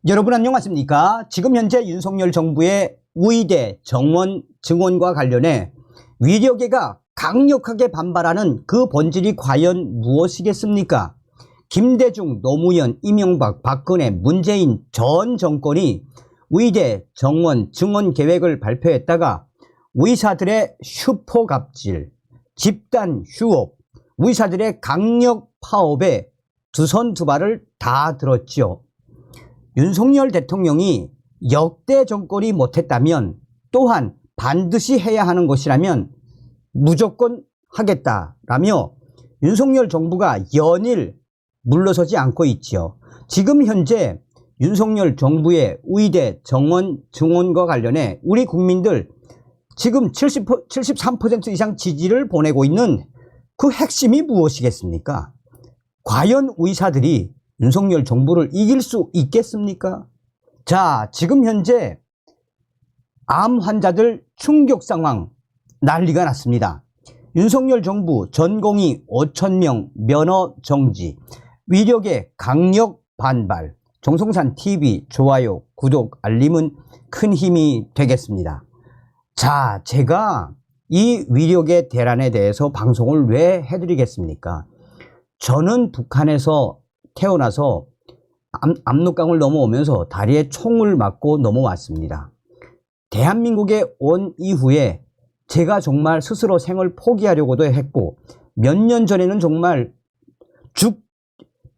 여러분 안녕하십니까? 지금 현재 윤석열 정부의 우의대 정원 증원과 관련해 위력계가 강력하게 반발하는 그 본질이 과연 무엇이겠습니까? 김대중, 노무현, 이명박, 박근혜, 문재인 전 정권이 우의대 정원 증원 계획을 발표했다가 의사들의 슈퍼갑질, 집단 휴업, 의사들의 강력 파업에 두 손 두 발을 다 들었지요. 윤석열 대통령이 역대 정권이 못했다면 또한 반드시 해야 하는 것이라면 무조건 하겠다라며 윤석열 정부가 연일 물러서지 않고 있지요. 지금 현재 윤석열 정부의 우의대 정원 증원과 관련해 우리 국민들 지금 73% 이상 지지를 보내고 있는 그 핵심이 무엇이겠습니까? 과연 의사들이 윤석열 정부를 이길 수 있겠습니까? 자, 지금 현재 암 환자들 충격 상황 난리가 났습니다. 윤석열 정부 전공의 5,000명 면허 정지, 위력의 강력 반발. 정성산 TV 좋아요, 구독, 알림은 큰 힘이 되겠습니다. 자, 제가 이 위력의 대란에 대해서 방송을 왜 해드리겠습니까? 저는 북한에서 태어나서 압록강을 넘어오면서 다리에 총을 맞고 넘어왔습니다. 대한민국에 온 이후에 제가 정말 스스로 생을 포기하려고도 했고 몇 년 전에는 정말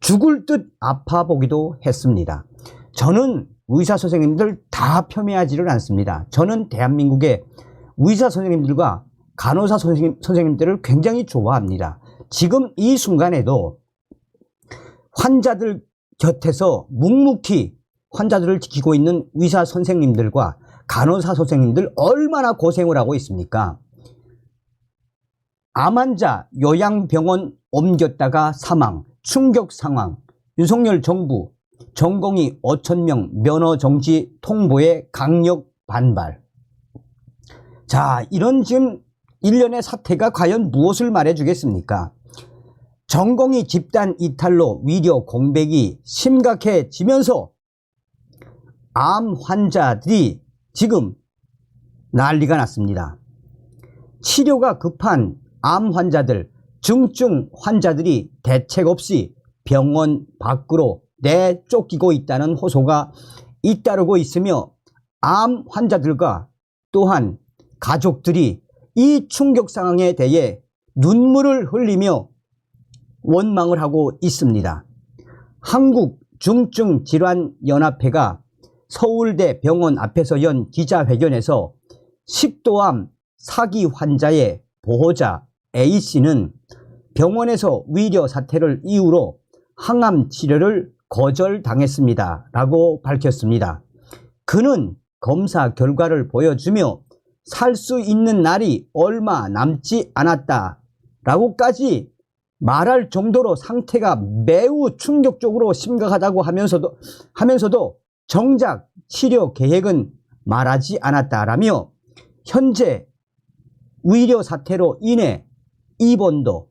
죽을 듯 아파 보기도 했습니다. 저는 의사 선생님들 다 폄훼하지를 않습니다. 저는 대한민국의 의사 선생님들과 간호사 선생님들을 굉장히 좋아합니다. 지금 이 순간에도 환자들 곁에서 묵묵히 환자들을 지키고 있는 의사 선생님들과 간호사 선생님들 얼마나 고생을 하고 있습니까? 암 환자 요양병원 옮겼다가 사망, 충격 상황, 윤석열 정부 전공의 5,000명 면허 정지 통보에 강력 반발. 자, 이런 지금 일련의 사태가 과연 무엇을 말해주겠습니까? 전공의 집단 이탈로 위력 공백이 심각해지면서 암 환자들이 지금 난리가 났습니다. 치료가 급한 암 환자들, 중증 환자들이 대책 없이 병원 밖으로 내쫓기고 있다는 호소가 잇따르고 있으며 암 환자들과 또한 가족들이 이 충격 상황에 대해 눈물을 흘리며 원망을 하고 있습니다. 한국중증질환연합회가 서울대 병원 앞에서 연 기자회견에서 식도암 사기 환자의 보호자 A씨는 병원에서 위려 사태를 이유로 항암 치료를 거절당했습니다 라고 밝혔습니다. 그는 검사 결과를 보여주며 살 수 있는 날이 얼마 남지 않았다 라고까지 말할 정도로 상태가 매우 충격적으로 심각하다고 하면서도 정작 치료 계획은 말하지 않았다라며 현재 위려 사태로 인해 입원도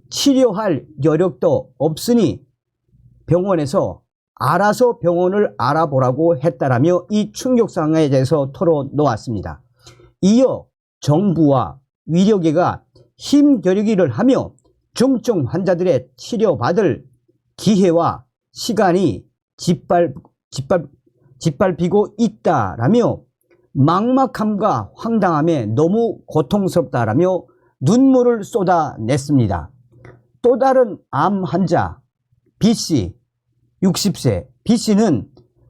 치료할 여력도 없으니 병원에서 알아서 병원을 알아보라고 했다라며 이 충격 상황에 대해서 털어놓았습니다. 이어 정부와 위력계가 힘겨루기를 하며 중증 환자들의 치료받을 기회와 시간이 짓밟히고 있다라며 막막함과 황당함에 너무 고통스럽다라며 눈물을 쏟아냈습니다. 또 다른 암 환자 B씨 60세 B씨는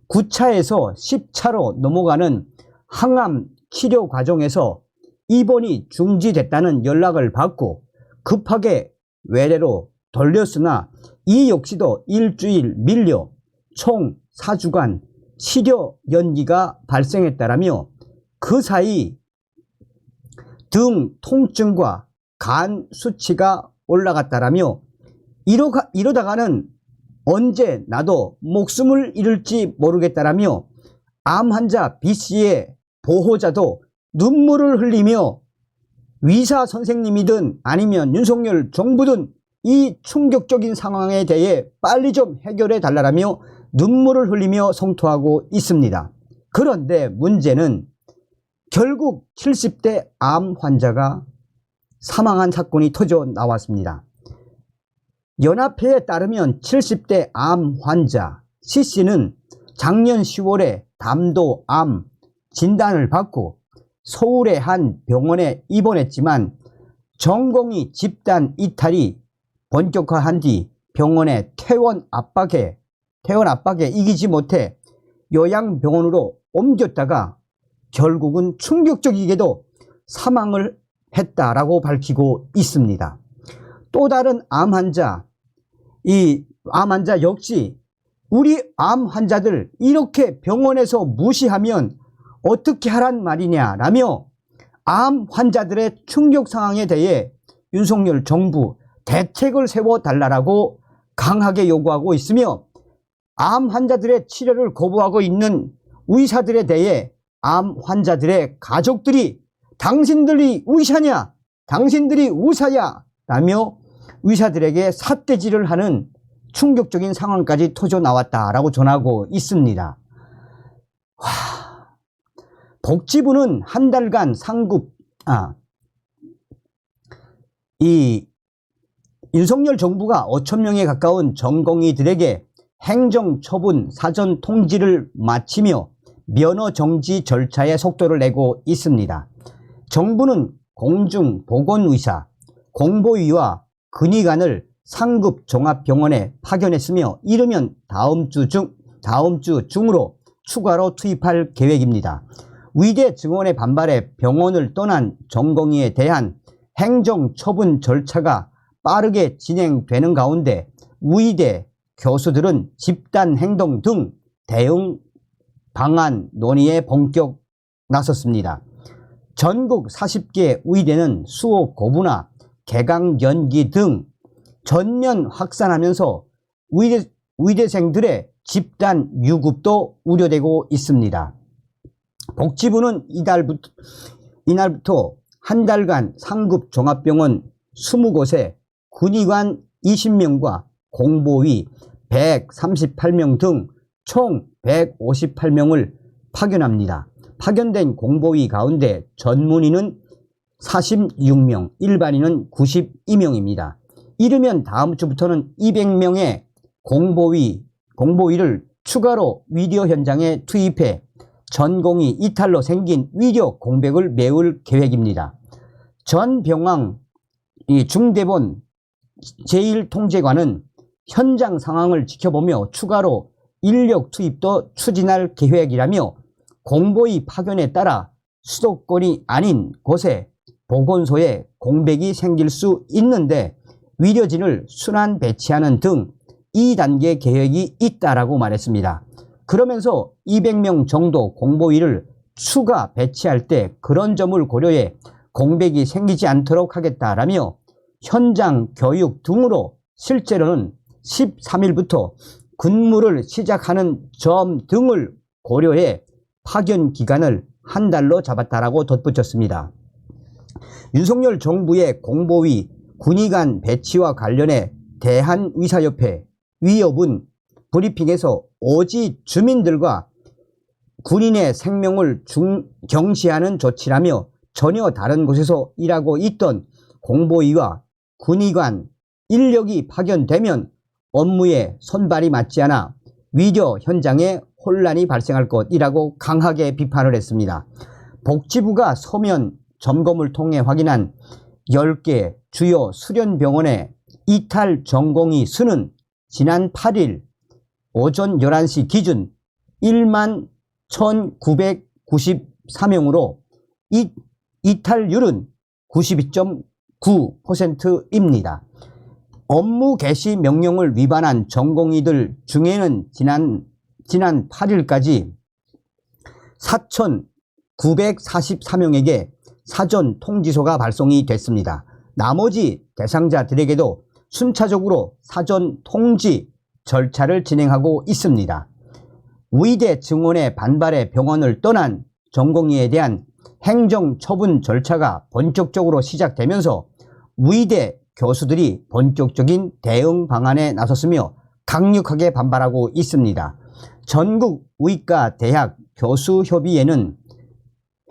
9차에서 10차로 넘어가는 항암 치료 과정에서 입원이 중지됐다는 연락을 받고 급하게 외래로 돌렸으나 이 역시도 일주일 밀려 총 4주간 치료 연기가 발생했다라며 그 사이 등 통증과 간 수치가 올라갔다라며 이러다가는 언제 나도 목숨을 잃을지 모르겠다라며 암 환자 B씨의 보호자도 눈물을 흘리며 의사 선생님이든 아니면 윤석열 정부든 이 충격적인 상황에 대해 빨리 좀 해결해 달라라며 눈물을 흘리며 성토하고 있습니다. 그런데 문제는 결국 70대 암 환자가 사망한 사건이 터져 나왔습니다. 연합회에 따르면 70대 암 환자 C씨는 작년 10월에 담도암 진단을 받고 서울의 한 병원에 입원했지만 전공이 집단 이탈이 본격화한 뒤 병원의 퇴원 압박에 이기지 못해 요양병원으로 옮겼다가 결국은 충격적이게도 사망을 했다라고 밝히고 있습니다. 또 다른 암 환자, 이 암 환자 역시 우리 암 환자들 이렇게 병원에서 무시하면 어떻게 하란 말이냐라며 암 환자들의 충격 상황에 대해 윤석열 정부 대책을 세워달라고 강하게 요구하고 있으며 암 환자들의 치료를 거부하고 있는 의사들에 대해 암 환자들의 가족들이 당신들이 의사냐? 당신들이 의사야? 라며 의사들에게 삿대질을 하는 충격적인 상황까지 터져 나왔다라고 전하고 있습니다. 복지부는 한 달간 이 윤석열 정부가 5,000명에 가까운 전공의들에게 행정처분 사전 통지를 마치며 면허 정지 절차에 속도를 내고 있습니다. 정부는 공중보건의사, 공보위와 근의관을 상급 종합병원에 파견했으며 이르면 다음 주 중으로 추가로 투입할 계획입니다. 의대 증원에 반발해 병원을 떠난 전공의에 대한 행정처분 절차가 빠르게 진행되는 가운데 의대 교수들은 집단행동 등 대응 방안 논의에 본격 나섰습니다. 전국 40개 의대는 수업 거부나 개강 연기 등 전면 확산하면서 의대생들의 집단 유급도 우려되고 있습니다. 복지부는 이날부터 한 달간 상급 종합병원 20곳에 군의관 20명과 공보위 138명 등 총 158명을 파견합니다. 파견된 공보위 가운데 전문의는 46명, 일반인은 92명입니다. 이르면 다음 주부터는 200명의 공보위를 추가로 의료 현장에 투입해 전공의 이탈로 생긴 의료 공백을 메울 계획입니다. 전병왕 중대본 제1통제관은 현장 상황을 지켜보며 추가로 인력 투입도 추진할 계획이라며 공보위 파견에 따라 수도권이 아닌 곳에 보건소에 공백이 생길 수 있는데 의료진을 순환 배치하는 등 2단계 계획이 있다라고 말했습니다. 그러면서 200명 정도 공보위를 추가 배치할 때 그런 점을 고려해 공백이 생기지 않도록 하겠다라며 현장 교육 등으로 실제로는 13일부터 근무를 시작하는 점 등을 고려해 파견 기간을 한 달로 잡았다라고 덧붙였습니다. 윤석열 정부의 공보위 군의관 배치와 관련해 대한의사협회 위협은 브리핑에서 오지 주민들과 군인의 생명을 경시하는 조치라며 전혀 다른 곳에서 일하고 있던 공보위와 군의관 인력이 파견되면 업무에 손발이 맞지 않아 의료 현장에 혼란이 발생할 것이라고 강하게 비판을 했습니다. 복지부가 서면 점검을 통해 확인한 10개 주요 수련병원의 이탈 전공의 수는 지난 8일 오전 11시 기준 1만 1,994명으로 이탈률은 92.9%입니다. 업무 개시 명령을 위반한 전공의들 중에는 지난 8일까지 4,944명에게 사전 통지서가 발송이 됐습니다. 나머지 대상자들에게도 순차적으로 사전 통지 절차를 진행하고 있습니다. 의대 증원에 반발해 병원을 떠난 전공의에 대한 행정처분 절차가 본격적으로 시작되면서 의대 교수들이 본격적인 대응 방안에 나섰으며 강력하게 반발하고 있습니다. 전국 의과 대학 교수협의회는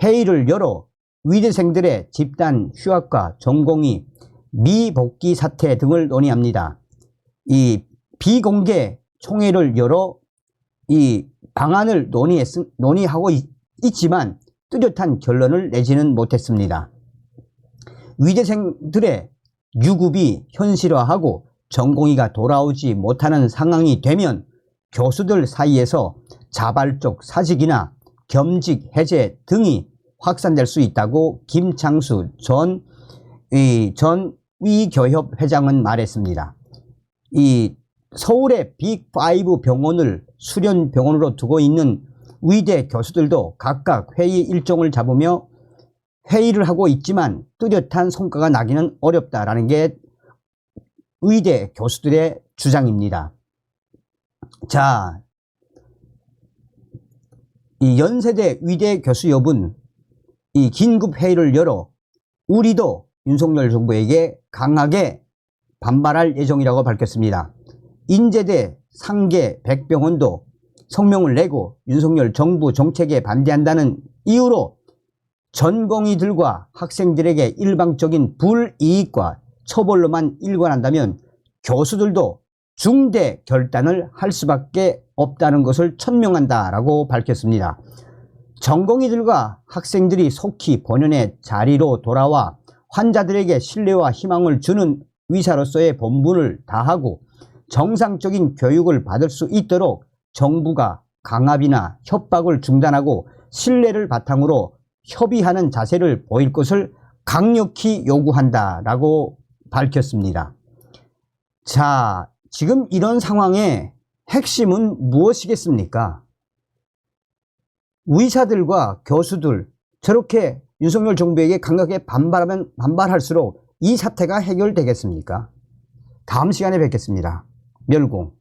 회의를 열어 의대생들의 집단 휴학과 전공의 미복귀 사태 등을 논의합니다. 이 비공개 총회를 열어 이 방안을 논의하고 있지만 뚜렷한 결론을 내지는 못했습니다. 의대생들의 유급이 현실화하고 전공의가 돌아오지 못하는 상황이 되면 교수들 사이에서 자발적 사직이나 겸직 해제 등이 확산될 수 있다고 김창수 전 의교협 회장은 말했습니다. 이 서울의 빅5 병원을 수련 병원으로 두고 있는 의대 교수들도 각각 회의 일정을 잡으며 회의를 하고 있지만 뚜렷한 성과가 나기는 어렵다라는 게 의대 교수들의 주장입니다. 자, 이 연세대 의대 교수협은 이 긴급 회의를 열어 우리도 윤석열 정부에게 강하게 반발할 예정이라고 밝혔습니다. 인제대, 상계, 백병원도 성명을 내고 윤석열 정부 정책에 반대한다는 이유로 전공의들과 학생들에게 일방적인 불이익과 처벌로만 일관한다면 교수들도 중대 결단을 할 수밖에 없다는 것을 천명한다라고 밝혔습니다. 전공의들과 학생들이 속히 본연의 자리로 돌아와 환자들에게 신뢰와 희망을 주는 의사로서의 본분을 다하고 정상적인 교육을 받을 수 있도록 정부가 강압이나 협박을 중단하고 신뢰를 바탕으로 협의하는 자세를 보일 것을 강력히 요구한다라고 밝혔습니다. 자, 지금 이런 상황의 핵심은 무엇이겠습니까? 의사들과 교수들 저렇게 윤석열 정부에게 강하게 반발할수록 이 사태가 해결되겠습니까? 다음 시간에 뵙겠습니다. 멸공.